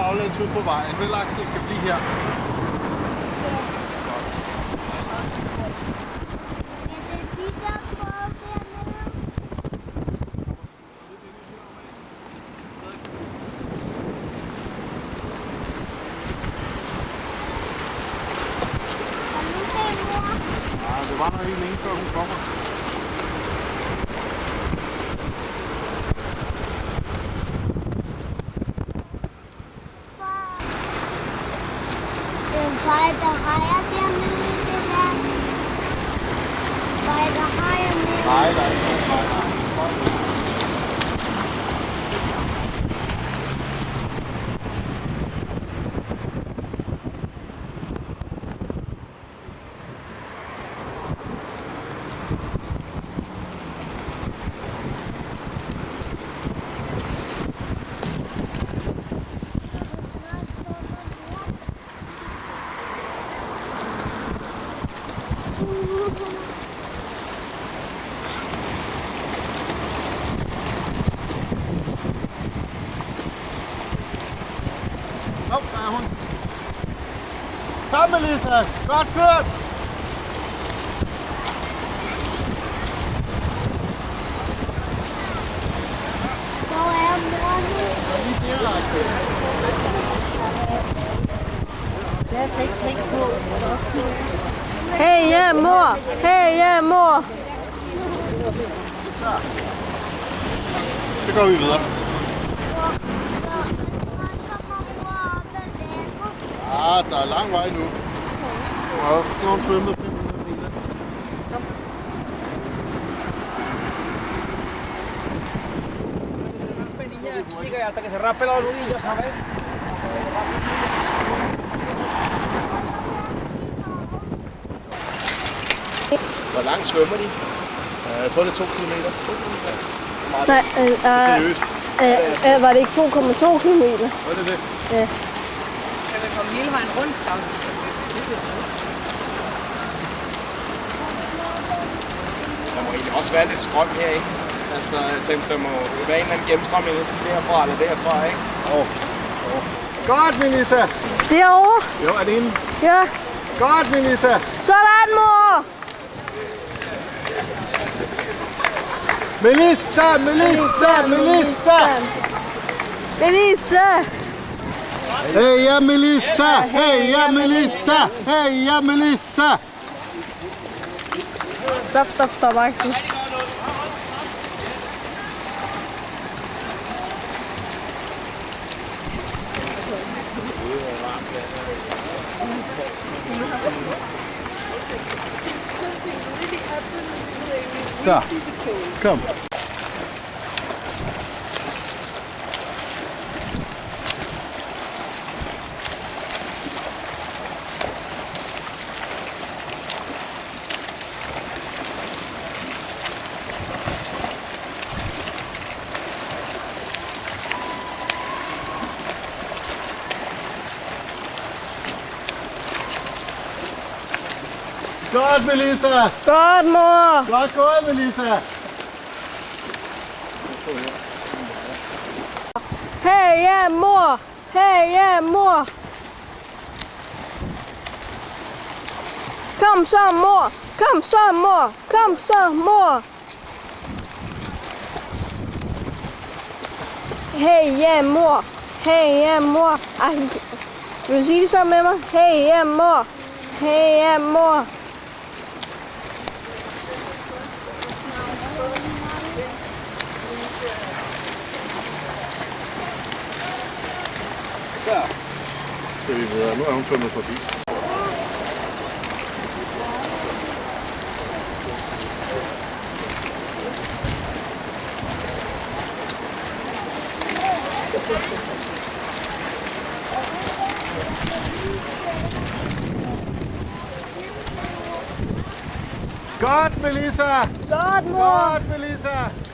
baglæns ud på vejen. Vel, Axel skal blive her. Det var nok helt længe før hun kommer. Far, der hajer dernede i det der. Far, der hajer nede. Nej, der er ikke nogen hajer. Hov, der er hun. Kom, Melissa. Godt kørt. Hvor er mor nu? Og lige direkte. Det har jeg slet ikke tænkt på. Hey, ja, mor! Hey, ja, mor! Så går vi videre. Ah, der er lang vej nu. Og nu har hun svømmet 500 meter. Hasta que se raspe los nudillos, ¿sabes? Hvor langt svømmer de? Jeg tror, det er 2 kilometer. Nej, Seriøst. var det ikke 2,2 kilometer? Hvad er det? Ja. Kan vi komme hele vejen rundt, så? Der må egentlig også være lidt strøm her, ikke? Altså, jeg tænkte, der må være en eller anden gennemstrømning derfra eller derfra, ikke? Godt, Melissa. Derovre? Jo, er det inde? Ja. Godt, Melissa. Sådan, mor! Melissa, Melissa, Melissa. Melissa! Hey, ja, Melissa. Hey, ja, Melissa. Hey, ja, Melissa. Stop, Axel. Så, kom. Godt, Melissa. Godt, mor! Godt gået, Melissa. Hey, ja, mor! Hey, ja, mor! Kom så, mor! Kom så, mor! Kom så, mor! Hey, ja, mor! Hey, ja, mor! Ej, vil du sige det så med mig? Hey, ja, mor! Hey, ja, mor! Så skal vi videre. Nu er hun svømmet forbi. Godt, Melissa! Godt, mor! Godt, Melissa!